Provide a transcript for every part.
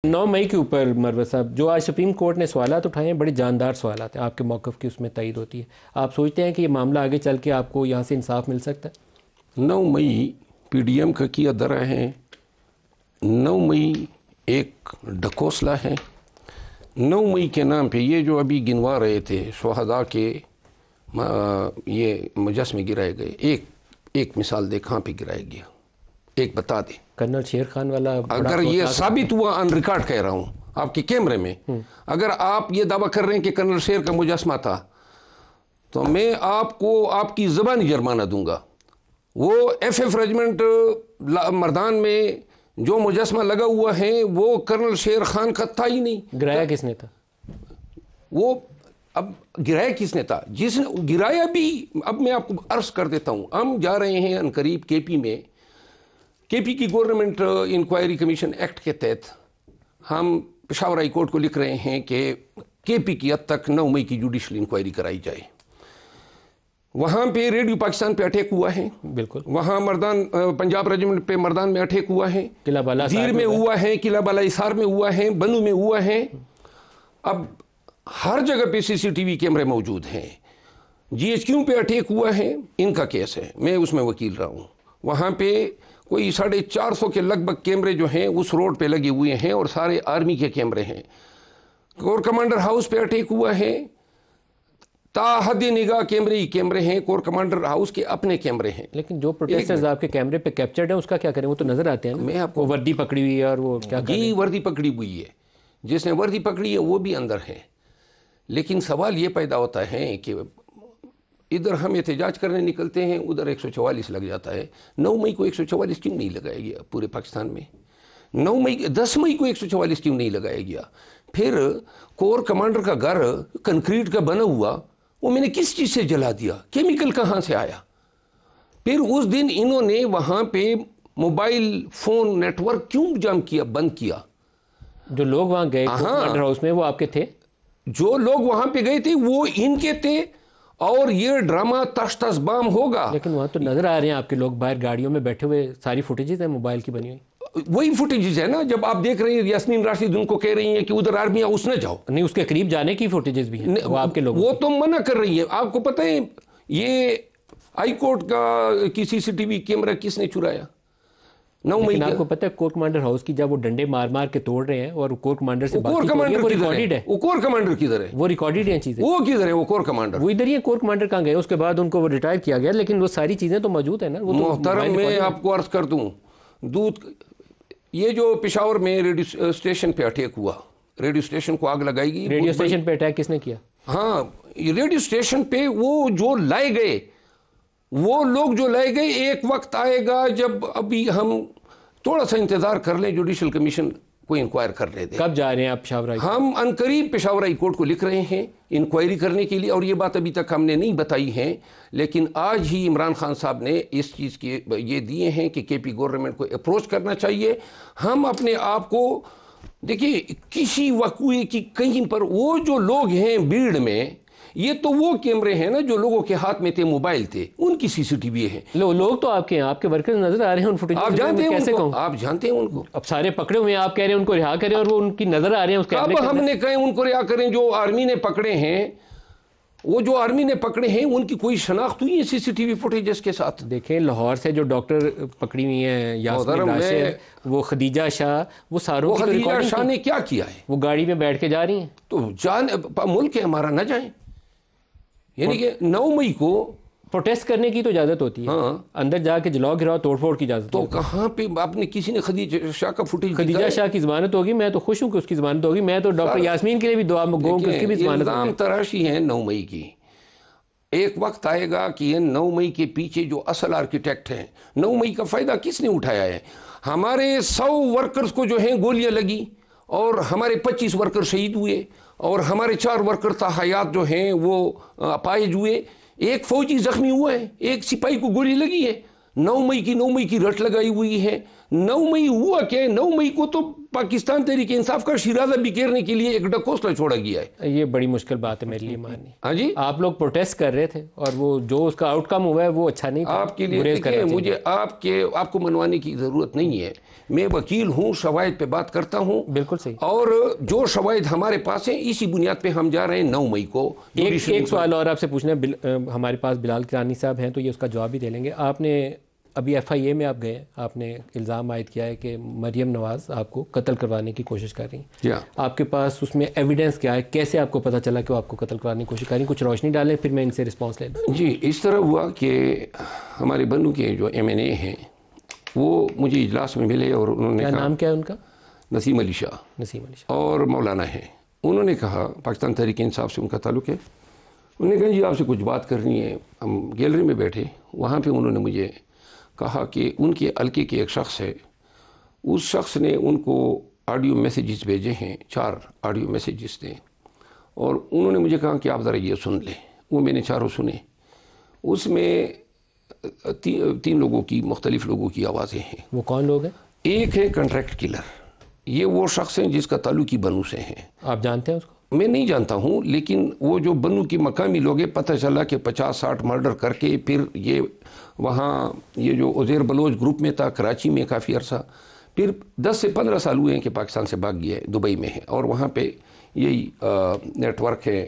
9 मई के ऊपर मरवत साहब जो आज सुप्रीम कोर्ट ने सवालात उठाए हैं, बड़े जानदार सवालात हैं, आपके मौक़िफ़ की उसमें तईद होती है। आप सोचते हैं कि ये मामला आगे चल के आपको यहाँ से इंसाफ मिल सकता है? 9 मई PDM का किया दरा है, 9 मई एक ढकोसला है। 9 मई के नाम पे ये जो अभी गिनवा रहे थे शहदा के ये मुजस्मे गिराए गए, एक मिसाल दे कहाँ पे गिराया गया, एक बता दे। कर्नल शेर खान वाला अगर ये साबित हुआ, ऑन रिकॉर्ड कह रहा हूँ आपके कैमरे में, अगर आप ये दावा कर रहे हैं कि कर्नल शेर का मुजस्मा था, तो मैं आपको आपकी ज़बानी जुर्माना दूंगा। वो FF रेजिमेंट मर्दान में जो मुजस्मा लगा हुआ है वो कर्नल शेर खान का था ही नहीं। गिराया किसने था? वो अब गिराया किसने था? जिसने गिराया भी, अब मैं आपको अर्ज कर देता हूँ। हम जा रहे हैं अनकरीब KP में, KP की गवर्नमेंट इंक्वायरी कमीशन एक्ट के तहत हम पेशावर हाई कोर्ट को लिख रहे हैं कि KP की हद तक 9 मई की जुडिशल इंक्वायरी कराई जाए। वहाँ पे रेडियो पाकिस्तान पे अटैक हुआ है, बिल्कुल। वहाँ मर्दान पंजाब रेजिमेंट पे मर्दान में अटैक हुआ है, किला बाला जीर में हुआ है, किला बाला हिसार में हुआ है, बनू में हुआ है। अब हर जगह पे CCTV कैमरे मौजूद हैं। GHQ पे अटैक हुआ है, इनका केस है, मैं उसमें वकील रहा हूँ। वहाँ पे कोई 450 के लगभग कैमरे जो हैं उस रोड पे लगे हुए हैं और सारे आर्मी के कैमरे हैं। कोर कमांडर हाउस पे अटैक हुआ है, ताहद निगाह कैमरे हैं, कोर कमांडर हाउस के अपने कैमरे हैं। लेकिन जो प्रोटेस्टर्स आपके कैमरे पे कैप्चर्ड है उसका क्या करें? वो तो नजर आते हैं ना। मैं आपको वर्दी पकड़ी हुई है और वो क्या कर रहे हैं? वर्दी पकड़ी हुई है, जिसने वर्दी पकड़ी है वो भी अंदर है। लेकिन सवाल ये पैदा होता है कि इधर हम एहतजाज करने निकलते हैं, उधर 144 लग जाता है। 9 मई को 144 क्यों नहीं लगाया गया पूरे पाकिस्तान में? 10 मई को 144 क्यों नहीं लगाया गया? फिर कोर कमांडर का घर कंक्रीट का बना हुआ, वो मैंने किस चीज़ से जला दिया? केमिकल कहाँ से आया? फिर उस दिन इन्होंने वहाँ पे मोबाइल फ़ोन नेटवर्क क्यों जाम किया, बंद किया? जो लोग वहाँ गए कमांडर हाउस में वो आपके थे? जो लोग वहाँ पे गए थे वो इनके थे, और ये ड्रामा तश बाम होगा। लेकिन वहाँ तो नजर आ रहे हैं आपके लोग बाहर गाड़ियों में बैठे हुए, सारी फुटेजेस है मोबाइल की बनी हुई। वही फुटेजेस है ना, जब आप देख रहे हैं यास्मीन राशिद उनको कह रही हैं कि उधर आर्मी हाउस न जाओ। नहीं, उसके करीब जाने की फुटेजेस भी हैं, वो आपके लोग, वो तो मना कर रही है। आपको पता है ये हाई कोर्ट की CCTV कैमरा किसने चुराया? 9 मई। आपको पता है कोर कमांडर हाउस की जब वो डंडे मार मार के तोड़ रहे हैं और कोर कमांडर से बात कोर कमांडर वो रिकॉर्डेड है। वो कोर कमांडर किधर है? वो रिकॉर्डेड है चीजें। वो किधर है? वो कोर कमांडर वो इधर ही है। कोर कमांडर कहाँ गए? उसके बाद उनको वो रिटायर किया गया, लेकिन वो सारी चीजें तो मौजूद है ना। वो मोहतरम मैं आपको अर्ज कर दूं, ये जो पेशावर में रेडियो स्टेशन पे अटैक हुआ, रेडियो स्टेशन को आग लगाई। रेडियो स्टेशन पे अटैक किसने किया? हाँ, रेडियो स्टेशन पे वो जो लाए गए, वो लोग जो लाए गए, एक वक्त आएगा जब अभी हम थोड़ा सा इंतजार कर लें, जुडिशल कमीशन को इंक्वायर कर ले दे। कब जा रहे हैं आप पेशावर हाई? हम अनकरीब पेशावर हाई कोर्ट को लिख रहे हैं इंक्वायरी करने के लिए, और ये बात अभी तक हमने नहीं बताई है, लेकिन आज ही इमरान खान साहब ने इस चीज़ के ये दिए हैं कि KP गवर्नमेंट को अप्रोच करना चाहिए। हम अपने आप को देखिए, किसी वक़्त की कहीं पर वो जो लोग हैं भीड़ में, ये तो वो कैमरे हैं ना जो लोगों के हाथ में थे, मोबाइल थे, उनकी CCTV है। लोग तो आपके हैं, आपके वर्कर्स नजर आ रहे हैं उन फुटेज। आप जानते हैं कैसे उनको? आप जानते हैं उनको? अब सारे पकड़े हुए हैं, आप कह रहे हैं उनको रिहा करें, और वो उनकी नजर आ रहे हैं उस कैमरे अब के। हमने कहे उनको रिहा करें? जो आर्मी ने पकड़े हैं, वो जो आर्मी ने पकड़े हैं उनकी कोई शनाख्त हुई है CCTV फुटेजेस के साथ? देखें, लाहौर से जो डॉक्टर पकड़ी हुई हैं, यास्मीन राशिद, वो खदीजा शाह, वो सारों की खदीजा शाह ने क्या किया है? वो गाड़ी में बैठ के जा रही हैं। तो मुल्क है हमारा, न जाए। यानी कि 9 मई को प्रोटेस्ट करने की तो इजाजत होती है। हाँ। अंदर जाके जलाओ गिराओ तोड़फोड़ की इजाजत तो कहाँ पे आपने किसी ने खदीजा शाह का फुटेज? खदीजा शाह की जमानत होगी, मैं तो खुश हूँ कि उसकी जमानत होगी। मैं तो डॉक्टर यास्मीन के लिए भी दुआ गो कि उसकी भी जमानत होगी। तराशी है 9 मई की। एक वक्त आएगा कि ये 9 मई के पीछे जो असल आर्किटेक्ट हैं, 9 मई का फायदा किसने उठाया है? हमारे 100 वर्कर्स को जो हैं गोलियां लगी, और हमारे 25 वर्कर शहीद हुए, और हमारे 4 वर्कर ताहयात जो हैं वो अपाहिज हुए। एक फौजी जख्मी हुआ है, एक सिपाही को गोली लगी है। 9 मई की रट लगाई हुई है। 9 मई हुआ क्या है? 9 मई को तो पाकिस्तान तहरीक इंसाफ का शिराजा बिखेरने के लिए एक डकोस्टा छोड़ा गया है। ये बड़ी मुश्किल बात है मेरे लिए माननी। हाँ जी, आप लोग प्रोटेस्ट कर रहे थे और वो जो उसका आउटकम हुआ है वो अच्छा नहीं था। आपके लिए गुरेज देखिए, करना चाहिए। मुझे आपको मनवाने की ज़रूरत नहीं है। मैं वकील हूँ, शवाहिद पे बात करता हूँ। बिल्कुल सही। और जो शवाहिद हमारे पास हैं, इसी बुनियाद पे हम जा रहे हैं 9 मई को। एक सवाल और आपसे पूछना है, हमारे पास बिलाल किरानी साहब हैं तो ये उसका जवाब भी दे लेंगे। आपने अभी FIA में आप गए, आपने इल्ज़ाम आयद किया है कि मरियम नवाज़ आपको कत्ल करवाने की कोशिश कर रही हैं। आपके पास उसमें एविडेंस क्या है? कैसे आपको पता चला कि वो आपको कत्ल करवाने की कोशिश कर रही हैं? कुछ रोशनी डालें, फिर मैं इनसे रिस्पॉन्स ले लूँ। जी, इस तरह हुआ कि हमारे बन्नू के जो MNA हैं वो मुझे इजलास में मिले और उन्होंने क्या कहा, नाम क्या है उनका? नसीम अली शाह और मौलाना है। उन्होंने कहा, पाकिस्तान तहरीक इंसाफ से उनका ताल्लुक़ है। उन्होंने कहा जी आपसे कुछ बात करनी है। हम गैलरी में बैठे, वहाँ पे उन्होंने मुझे कहा कि उनके हल्के के एक शख्स है, उस शख्स ने उनको ऑडियो मैसेजेस भेजे हैं, 4 ऑडियो मैसेजेस थे, और उन्होंने मुझे कहा कि आप ज़रा ये सुन लें। वो मैंने चारों सुने। उसमें 3 लोगों की, मुख्तलिफ लोगों की आवाज़ें हैं। वो कौन लोग हैं? एक है कॉन्ट्रैक्ट किलर, ये वो शख्स हैं जिसका ताल्लुक ही बन्नू से है। आप जानते हैं उसको? मैं नहीं जानता हूँ, लेकिन वो जो बन्नू की मकामी लोग हैं, पता चला कि 50-60 मर्डर करके फिर ये वहाँ ये जो उज़ैर बलोच ग्रुप में था कराची में काफ़ी अरसा, फिर 10 से 15 साल हुए हैं कि पाकिस्तान से भाग गया है, दुबई में है, और वहाँ पे यही नेटवर्क है,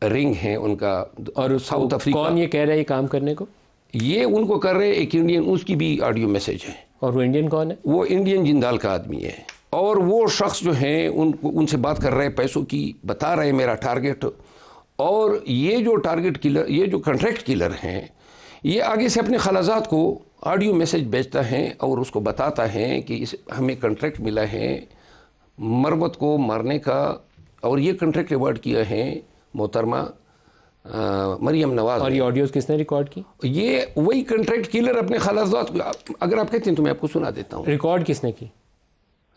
रिंग है उनका। और साउथ अफ्रीका। कौन ये कह रहा है ये काम करने को? ये उनको कर रहे एक इंडियन, उसकी भी ऑडियो मैसेज है। और वो इंडियन कौन है? वो इंडियन जिंदाल का आदमी है। और वो शख्स जो हैं उनसे बात कर रहे हैं पैसों की, बता रहे हैं मेरा टारगेट। और ये जो टारगेट किलर, ये जो कॉन्ट्रैक्ट किलर हैं, ये आगे से अपने खलाजात को ऑडियो मैसेज भेजता है और उसको बताता है कि हमें कॉन्ट्रैक्ट मिला है मरवत को मारने का, और ये कॉन्ट्रैक्ट अवार्ड किया है मोहतरमा मरियम नवाज। और ये ऑडियोज किसने रिकॉर्ड की? ये वही कॉन्ट्रैक्ट किलर अपने खलाजात को, अगर आप कहते हैं तो मैं आपको सुना देता हूँ। रिकॉर्ड किसने की?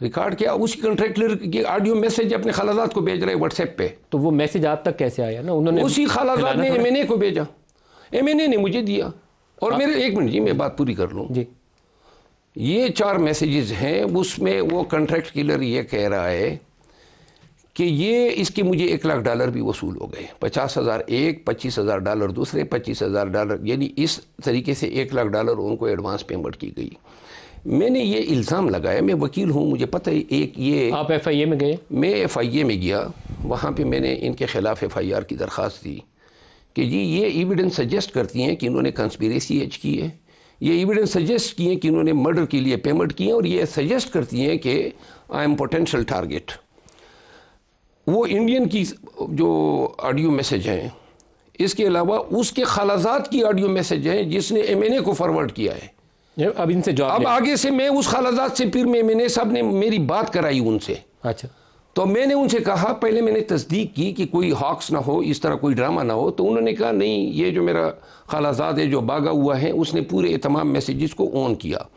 रिकॉर्ड किया उसी कॉन्ट्रैक्ट किलर की ऑडियो मैसेज अपने खलाजात को भेज रहे व्हाट्सएप पे। तो वो मैसेज आप तक कैसे आया? ना उन्होंने उसी खलाजात ने MNA को भेजा, MNA ने मुझे दिया। और मेरे 1 मिनट जी, मैं बात पूरी कर लूँ जी। ये 4 मैसेजेस हैं, उसमें वो कॉन्ट्रैक्ट किलर ये कह रहा है कि ये इसके मुझे $1,00,000 भी वसूल हो गए। 50,000 एक, $25,000 दूसरे, $25,000, यानी इस तरीके से $1,00,000 उनको एडवांस पेमेंट की गई। मैंने ये इल्ज़ाम लगाया, मैं वकील हूँ, मुझे पता है। एक ये आप FIA में गए? मैं FIA में गया, वहाँ पे मैंने इनके ख़िलाफ़ FIR की दरख्वास्त दी कि जी ये एविडेंस सजेस्ट करती हैं कि इन्होंने कंस्पिरेसी एज की है, ये एविडेंस सजेस्ट किए कि इन्होंने मर्डर के लिए पेमेंट की है, और ये सजेस्ट करती हैं कि आई एम पोटेंशियल टारगेट। वो इंडियन की जो ऑडियो मैसेज हैं, इसके अलावा उसके खलाजात की ऑडियो मैसेज हैं जिसने MNA को फॉरवर्ड किया है। अब इनसे जवाब, अब आगे से मैं उस खलाजात से, फिर MNA साहब ने मेरी बात कराई उनसे। अच्छा, तो मैंने उनसे कहा, पहले मैंने तस्दीक की कि कोई हॉक्स ना हो, इस तरह कोई ड्रामा ना हो। तो उन्होंने कहा नहीं, ये जो मेरा खलाजात है जो भागा हुआ है, उसने पूरे तमाम मैसेजेस को ऑन किया।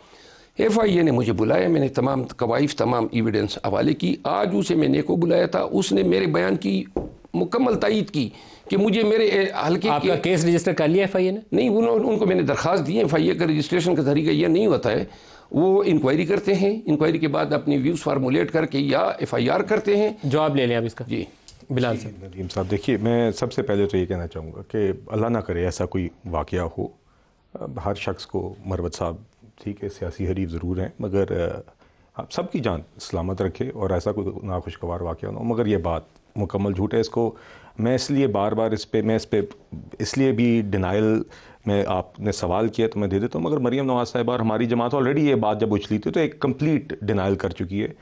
FIA ने मुझे बुलाया, मैंने तमाम कवाइफ, तमाम एविडेंस हवाले की। आज उसे मैंने को बुलाया था, उसने मेरे बयान की मुकम्मल तायीद की कि मुझे मेरे हल्के आपका केस रजिस्टर कर लिया FIA ने? नहीं, उनको मैंने दरख्वास्त दी है। FIA का रजिस्ट्रेशन का तरीका यह नहीं होता है, वो इंक्वायरी करते हैं, इंक्वायरी के बाद अपने व्यूज़ फार्मूलेट करके या FIR करते हैं। जवाब ले लें आप इसका। जी बिलाल साहब। नदीम साहब, देखिए, मैं सबसे पहले तो ये कहना चाहूँगा कि अल्लाह ना करे ऐसा कोई वाक़या हो। हर शख्स को, मरवत साहब ठीक है सियासी हरीफ ज़रूर हैं, मगर आप सबकी जान सलामत रखे और ऐसा कोई नाखुशगवार वाक़या ना हो। मगर ये बात मुकम्मल झूठ है। इसको मैं इसलिए बार बार इस पर इसलिए भी डिनाइल में आपने सवाल किया तो मैं दे देता हूँ। मगर मरियम नवाज़ साहिबा और हमारी जमात ऑलरेडी ये बात जब उछली थी तो एक कंप्लीट डिनाइल कर चुकी है।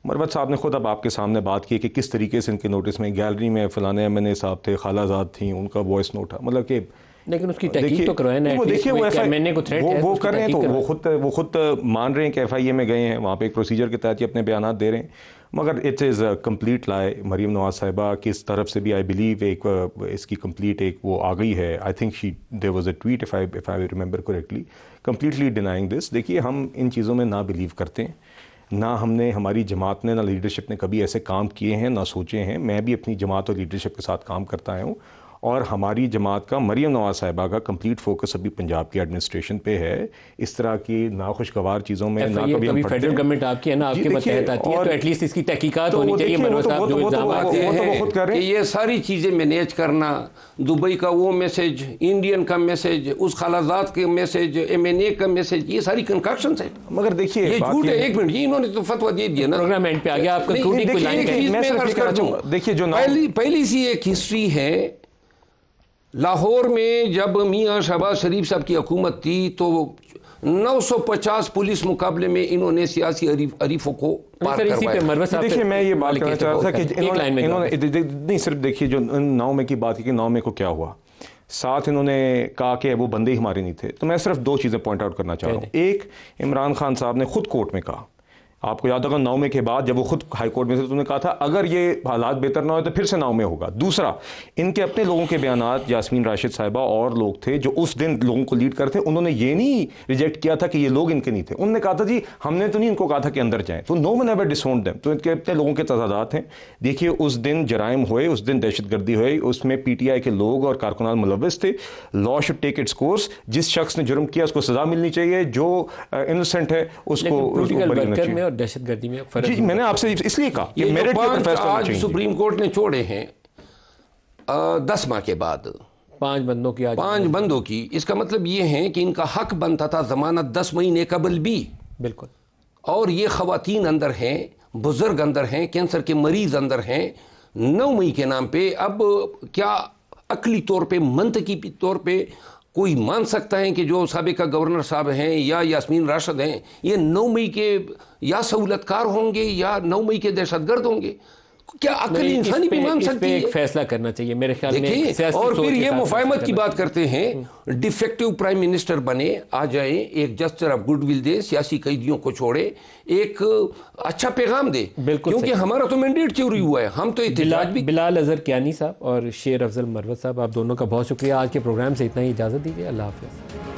मरवत साहब ने खुद अब आपके सामने बात की कि किस तरीके से इनके नोटिस में गैलरी में फ़लाने MNA साहब थे, खालाजाद थी, उनका वॉइस नोट था, मतलब कि लेकिन उसकी तहकीक तो करवाए ना। वो देखिए वो MNA को थ्रेट है, वो कर रहे हैं, तो वो खुद मान रहे हैं कि FIA में गए हैं, वहाँ पे एक प्रोसीजर के तहत ही अपने बयान दे रहे हैं। मगर इट इज़ अ कम्प्लीट लाई। मरीम नवाज साहिबा की तरफ से भी आई बिलीव एक इसकी कम्प्लीट एक वो आ गई है। I think there was a tweet if I remember correctly completely denying this. देखिए, हम इन चीज़ों में ना बिलीव करते हैं, ना हमने, हमारी जमात ने, ना लीडरशिप ने कभी ऐसे काम किए हैं, ना सोचे हैं। मैं भी अपनी जमात और लीडरशिप के साथ काम करता आया हूँ اور ہماری جماعت کا مریم نواز صاحبہ کا کمپلیٹ فوکس ابھی پنجاب کی ایڈمنسٹریشن پہ ہے. اس طرح کی ناخوشگوار چیزوں میں نہ کبھی ہم فیڈرل گورنمنٹ آپ کی ہے نا، آپ کے متحد آتی ہے، تو ایٹ لیسٹ اس کی تحقیقات ہونی چاہیے. مروت صاحب جو الزامات ہیں کہ یہ ساری چیزیں مینیج کرنا، دبئی کا وہ میسج، انڈین کا میسج، اس خلاجات کے میسج، M&A کا میسج، یہ ساری کنکشنز ہیں. مگر دیکھیے یہ جھوٹ ہے. ایک منٹ، یہ انہوں نے تو فتویٰ دے دیا نا. پروگرام اینڈ پہ آ گیا، آپ کا دیکھیے جو پہلی سی ایک ہسٹری ہے. لاہور میں جب میاں شہباز شریف صاحب کی حکومت تھی تو 950 پولیس مقابلے میں انہوں نے سیاسی حریفوں کو پار کروایا. دیکھیے میں یہ بات کرنا چاہ رہا تھا کہ انہوں نے نہیں صرف دیکھیے جو 9 مئی کی بات کی کہ 9 مئی کو کیا ہوا، ساتھ انہوں نے کہا کہ وہ بندے ہی ہمارے نہیں تھے. تو میں صرف 2 چیزیں پوائنٹ آؤٹ کرنا چاہ رہا ہوں. ایک، عمران خان صاحب نے خود کورٹ میں کہا، آپ کو یاد ہوگا 9 مئی کے بعد جب وہ خود ہائی کورٹ میں تھے تو انہوں نے کہا تھا اگر یہ حالات بہتر نہ ہوئے تو پھر سے 9 مئی ہوگا. دوسرا، ان کے اپنے لوگوں کے بیانات، یاسمین راشد صاحبہ اور لوگ تھے جو اس دن لوگوں کو لیڈ کرتے، انہوں نے یہ نہیں ریجیکٹ کیا تھا کہ یہ لوگ ان کے نہیں تھے. انہوں نے کہا تھا جی ہم نے تو نہیں ان کو کہا تھا کہ اندر جائیں. تو نو ون ایور ڈسونڈ دیم. تو ان کے اپنے لوگوں کے تضادات ہیں. دیکھیے اس دن جرائم ہوئے، اس دن دہشت گردی ہوئی، اس میں PTI کے لوگ اور کارکنان ملوث تھے. لا شوڈ ٹیک اٹس کورس. جس شخص نے جرم کیا اس کو سزا ملنی چاہیے، جو انوسنٹ ہے اس کو دہشت گردی میں. جی میں نے آپ سے اس لیے کہا کہ میرٹ کے اوپر فیصلہ ہونا چاہیے. سپریم کورٹ نے چھوڑے ہیں 10 ماہ کے بعد 5 بندوں کی. اس کا مطلب یہ ہے کہ ان کا حق بنتا تھا ضمانت 10 مہینے قبل بھی. بالکل. اور یہ خواتین اندر ہیں، بزرگ اندر ہیں، کینسر کے مریض اندر ہیں. 9 مئی کے نام پہ اب کیا عقلی طور پہ، منطقی طور پہ کوئی مان سکتا ہے کہ جو سابقہ گورنر صاحب ہیں یا یاسمین راشد ہیں یہ 9 مئی کے یا سہولت کار ہوں گے یا 9 مئی کے دہشت گرد ہوں گے؟ کیا عقل انسانی بھی مان سکتی ہے؟ ایک فیصلہ کرنا چاہیے میرے خیال میں. اور پھر یہ مفاہمت کی بات کرتے ہیں، ڈیفیکٹو پرائم منسٹر بنے، آ جائیں، ایک جسٹر آف گڈ ول دے، سیاسی قیدیوں کو چھوڑے، ایک اچھا پیغام دے. کیونکہ ہمارا تو مینڈیٹ چوری ہوا ہے. ہم تو احتجاج بھی. بلال اظہر کیانی صاحب اور شیر افضل مروت صاحب، آپ دونوں کا بہت شکریہ. آج کے پروگرام سے اتنا ہی اجازت دیجیے. اللہ حافظ.